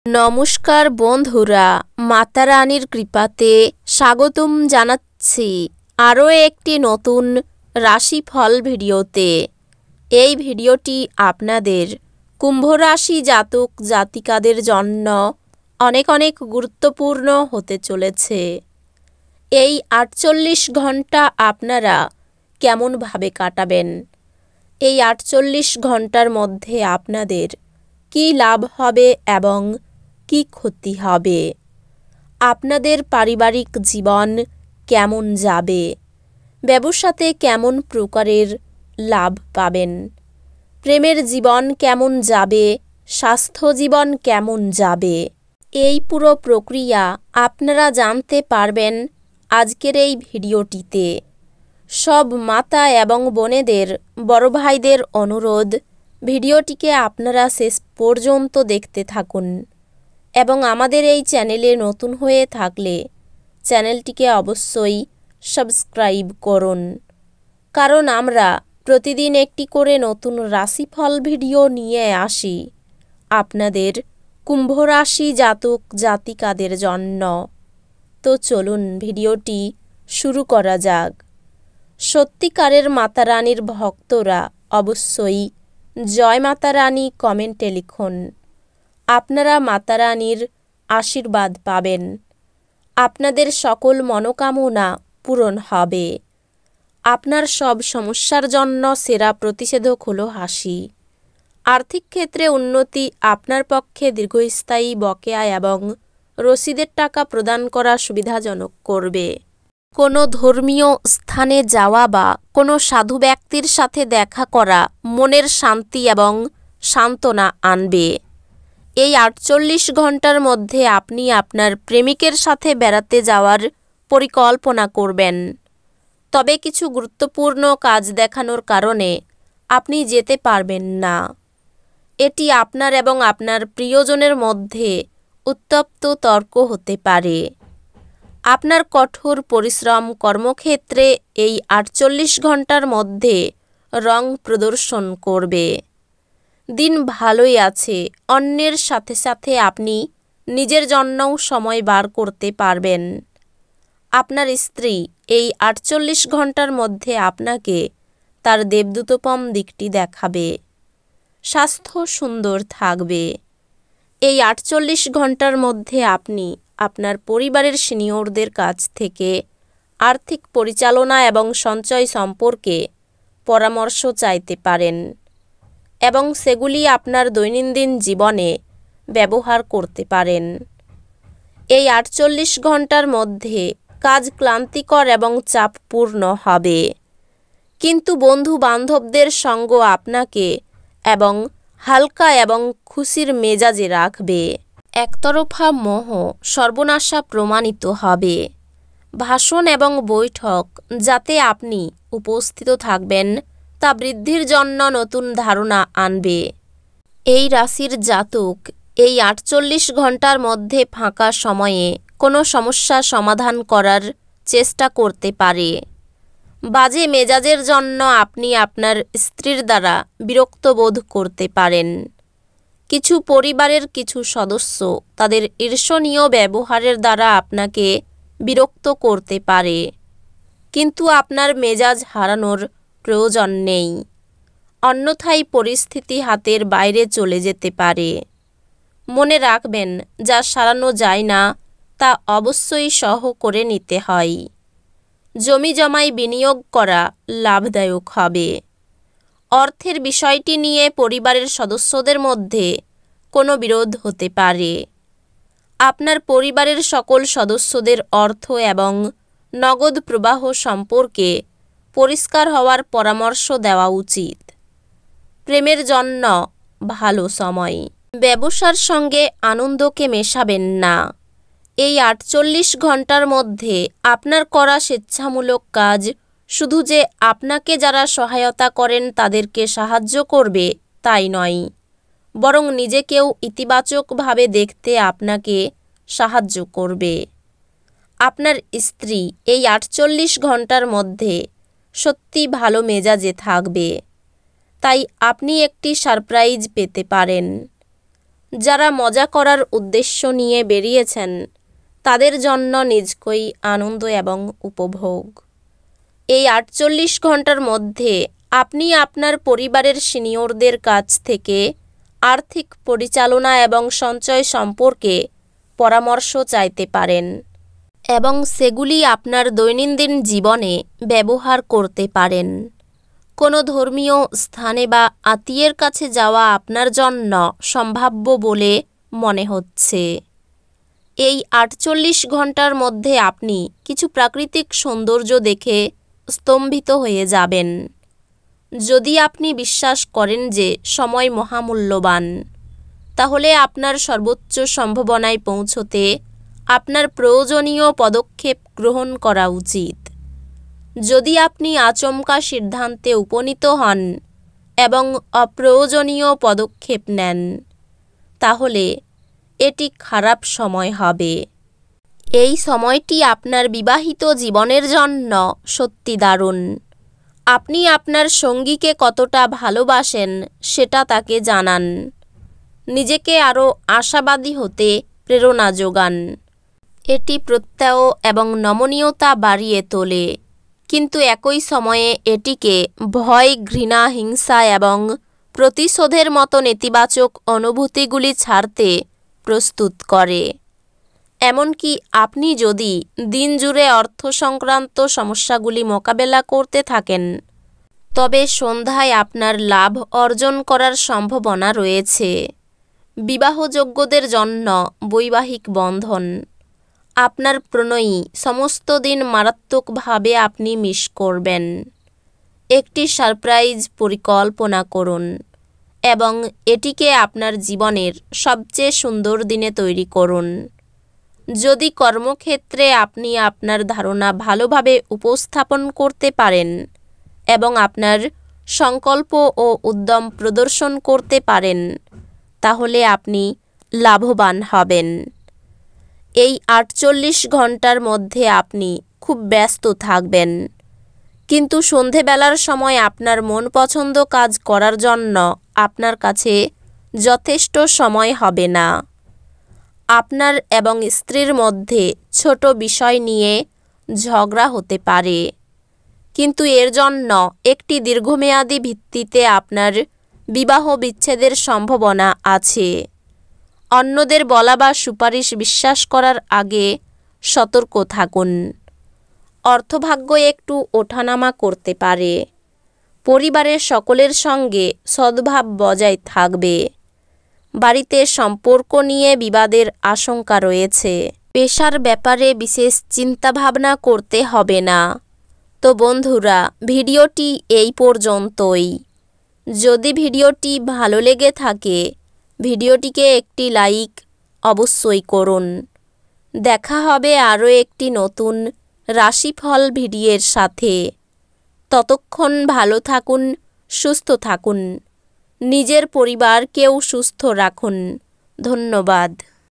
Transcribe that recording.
নমস্কার বন্ধুরা, মাতা রানীর কৃপাতে স্বাগতম জানাচ্ছি আরও একটি নতুন রাশিফল ভিডিওতে। এই ভিডিওটি আপনাদের কুম্ভ রাশি জাতক জাতিকাদের জন্য অনেক অনেক গুরুত্বপূর্ণ হতে চলেছে। এই ৪৮ ঘন্টা আপনারা কেমনভাবে কাটাবেন? এই ৪৮ ঘন্টার মধ্যে আপনাদের কী লাভ হবে এবং কি ক্ষতি হবে? আপনাদের পারিবারিক জীবন কেমন যাবে? ব্যবসাতে কেমন প্রকারের লাভ পাবেন? প্রেমের জীবন কেমন যাবে? স্বাস্থ্য জীবন কেমন যাবে? এই পুরো প্রক্রিয়া আপনারা জানতে পারবেন আজকের এই ভিডিওটিতে। সব মাতা এবং বোনেদের, বড় ভাইদের অনুরোধ, ভিডিওটিকে আপনারা শেষ পর্যন্ত দেখতে থাকুন এবং আমাদের এই চ্যানেলে নতুন হয়ে থাকলে চ্যানেলটিকে অবশ্যই সাবস্ক্রাইব করুন, কারণ আমরা প্রতিদিন একটি করে নতুন রাশিফল ভিডিও নিয়ে আসি আপনাদের কুম্ভ রাশি জাতক জাতিকাদের জন্য। তো চলুন ভিডিওটি শুরু করা যাক। সত্যিকারের মাতা রানীর ভক্তরা অবশ্যই জয় মাতা রানী কমেন্টে লিখুন। আপনারা মাতা রানীর আশীর্বাদ পাবেন। আপনাদের সকল মনোকামনা পূরণ হবে। আপনার সব সমস্যার জন্য সেরা প্রতিষেধক হলো হাসি। আর্থিক ক্ষেত্রে উন্নতি আপনার পক্ষে দীর্ঘস্থায়ী বকেয়া এবং রসিদের টাকা প্রদান করা সুবিধাজনক করবে। কোনো ধর্মীয় স্থানে যাওয়া বা কোনো সাধু ব্যক্তির সাথে দেখা করা মনের শান্তি এবং সান্ত্বনা আনবে। এই ৪৮ ঘন্টার মধ্যে আপনি আপনার প্রেমিকের সাথে বেড়াতে যাওয়ার পরিকল্পনা করবেন, তবে কিছু গুরুত্বপূর্ণ কাজ দেখানোর কারণে আপনি যেতে পারবেন না। এটি আপনার এবং আপনার প্রিয়জনের মধ্যে উত্তপ্ত তর্ক হতে পারে। আপনার কঠোর পরিশ্রম কর্মক্ষেত্রে এই ৪৮ ঘন্টার মধ্যে রং প্রদর্শন করবে। দিন ভালোই আছে, অন্যের সাথে সাথে আপনি নিজের জন্যও সময় বার করতে পারবেন। আপনার স্ত্রী এই ৪৮ ঘন্টার মধ্যে আপনাকে তার দেবদূতোপম দিকটি দেখাবে। স্বাস্থ্য সুন্দর থাকবে। এই ৪৮ ঘন্টার মধ্যে আপনি আপনার পরিবারের সিনিয়রদের কাছ থেকে আর্থিক পরিচালনা এবং সঞ্চয় সম্পর্কে পরামর্শ চাইতে পারেন এবং সেগুলি আপনার দৈনন্দিন জীবনে ব্যবহার করতে পারেন। এই ৪৮ ঘন্টার মধ্যে কাজ ক্লান্তিকর এবং চাপপূর্ণ হবে, কিন্তু বন্ধু বান্ধবদের সঙ্গ আপনাকে এবং হালকা এবং খুশির মেজাজে রাখবে। একতরফা মোহ সর্বনাশা প্রমাণিত হবে। ভাষণ এবং বৈঠক যাতে আপনি উপস্থিত থাকবেন তা বৃদ্ধির জন্য নতুন ধারণা আনবে। এই রাশির জাতক এই ৪৮ ঘন্টার মধ্যে ফাঁকা সময়ে কোনো সমস্যা সমাধান করার চেষ্টা করতে পারে। বাজে মেজাজের জন্য আপনি আপনার স্ত্রীর দ্বারা বিরক্ত বোধ করতে পারেন। কিছু পরিবারের কিছু সদস্য তাদের ঈর্ষণীয় ব্যবহারের দ্বারা আপনাকে বিরক্ত করতে পারে, কিন্তু আপনার মেজাজ হারানোর প্রয়োজন নেই, অন্যথায় পরিস্থিতি হাতের বাইরে চলে যেতে পারে। মনে রাখবেন, যা সারানো যায় না তা অবশ্যই সহ করে নিতে হয়। জমি জমায় বিনিয়োগ করা লাভদায়ক হবে। অর্থের বিষয়টি নিয়ে পরিবারের সদস্যদের মধ্যে কোনো বিরোধ হতে পারে। আপনার পরিবারের সকল সদস্যদের অর্থ এবং নগদ প্রবাহ সম্পর্কে পরিষ্কার হওয়ার পরামর্শ দেওয়া উচিত। প্রেমের জন্য ভালো সময়। ব্যবসার সঙ্গে আনন্দকে মেশাবেন না। এই ৪৮ ঘন্টার মধ্যে আপনার করা স্বেচ্ছামূলক কাজ শুধু যে আপনাকে যারা সহায়তা করেন তাদেরকে সাহায্য করবে তাই নয়, বরং নিজেকেও ইতিবাচকভাবে দেখতে আপনাকে সাহায্য করবে। আপনার স্ত্রী এই ৪৮ ঘন্টার মধ্যে সত্যি ভালো মেজাজে থাকবে, তাই আপনি একটি সারপ্রাইজ পেতে পারেন। যারা মজা করার উদ্দেশ্য নিয়ে বেরিয়েছেন তাদের জন্য নিজকই আনন্দ এবং উপভোগ। এই 48 ঘন্টার মধ্যে আপনি আপনার পরিবারের সিনিয়রদের কাছ থেকে আর্থিক পরিচালনা এবং সঞ্চয় সম্পর্কে পরামর্শ চাইতে পারেন এবং সেগুলি আপনার দৈনন্দিন জীবনে ব্যবহার করতে পারেন। কোনো ধর্মীয় স্থানে বা আত্মীয়ের কাছে যাওয়া আপনার জন্য সম্ভাব্য বলে মনে হচ্ছে। এই 48 ঘন্টার মধ্যে আপনি কিছু প্রাকৃতিক সৌন্দর্য দেখে স্তম্ভিত হয়ে যাবেন। যদি আপনি বিশ্বাস করেন যে সময় মহামূল্যবান, তাহলে আপনার সর্বোচ্চ সম্ভাবনায় পৌঁছতে আপনার প্রয়োজনীয় পদক্ষেপ গ্রহণ করা উচিত। যদি আপনি আচমকা সিদ্ধান্তে উপনীত হন এবং অপ্রয়োজনীয় পদক্ষেপ নেন, তাহলে এটি খারাপ সময় হবে। এই সময়টি আপনার বিবাহিত জীবনের জন্য সত্যি দারুণ। আপনি আপনার সঙ্গীকে কতটা ভালোবাসেন সেটা তাকে জানান। নিজেকে আরও আশাবাদী হতে প্রেরণা যোগান। এটি প্রত্যয় এবং নমনীয়তা বাড়িয়ে তোলে, কিন্তু একই সময়ে এটিকে ভয়, ঘৃণা, হিংসা এবং প্রতিশোধের মতো নেতিবাচক অনুভূতিগুলি ছাড়তে প্রস্তুত করে। এমনকি আপনি যদি দিন জুড়ে অর্থ সংক্রান্ত সমস্যাগুলি মোকাবেলা করতে থাকেন, তবে সন্ধ্যায় আপনার লাভ অর্জন করার সম্ভাবনা রয়েছে। বিবাহযোগ্যদের জন্য বৈবাহিক বন্ধন। আপনার প্রণয়ী সমস্ত দিন মারাত্মকভাবে আপনি মিস করবেন। একটি সারপ্রাইজ পরিকল্পনা করুন এবং এটিকে আপনার জীবনের সবচেয়ে সুন্দর দিনে তৈরি করুন। যদি কর্মক্ষেত্রে আপনি আপনার ধারণা ভালোভাবে উপস্থাপন করতে পারেন এবং আপনার সংকল্প ও উদ্যম প্রদর্শন করতে পারেন, তাহলে আপনি লাভবান হবেন। এই 48 ঘন্টার মধ্যে আপনি খুব ব্যস্ত থাকবেন, কিন্তু সন্ধেবেলার সময় আপনার মন পছন্দ কাজ করার জন্য আপনার কাছে যথেষ্ট সময় হবে না। আপনার এবং স্ত্রীর মধ্যে ছোট বিষয় নিয়ে ঝগড়া হতে পারে, কিন্তু এর জন্য একটি দীর্ঘমেয়াদী ভিত্তিতে আপনার বিবাহ বিচ্ছেদের সম্ভাবনা আছে। অন্যদের বলা বা সুপারিশ বিশ্বাস করার আগে সতর্ক থাকুন। অর্থভাগ্য একটু ওঠানামা করতে পারে। পরিবারের সকলের সঙ্গে সদ্ভাব বজায় থাকবে। বাড়িতে সম্পর্ক নিয়ে বিবাদের আশঙ্কা রয়েছে। পেশার ব্যাপারে বিশেষ চিন্তাভাবনা করতে হবে না। তো বন্ধুরা, ভিডিওটি এই পর্যন্তই। যদি ভিডিওটি ভালো লেগে থাকে, ভিডিওটিকে একটি লাইক অবশ্যই করুন। দেখা হবে আরও একটি নতুন রাশিফল ভিডিওর সাথে। ততক্ষণ ভালো থাকুন, সুস্থ থাকুন, নিজের পরিবারকেও সুস্থ রাখুন। ধন্যবাদ।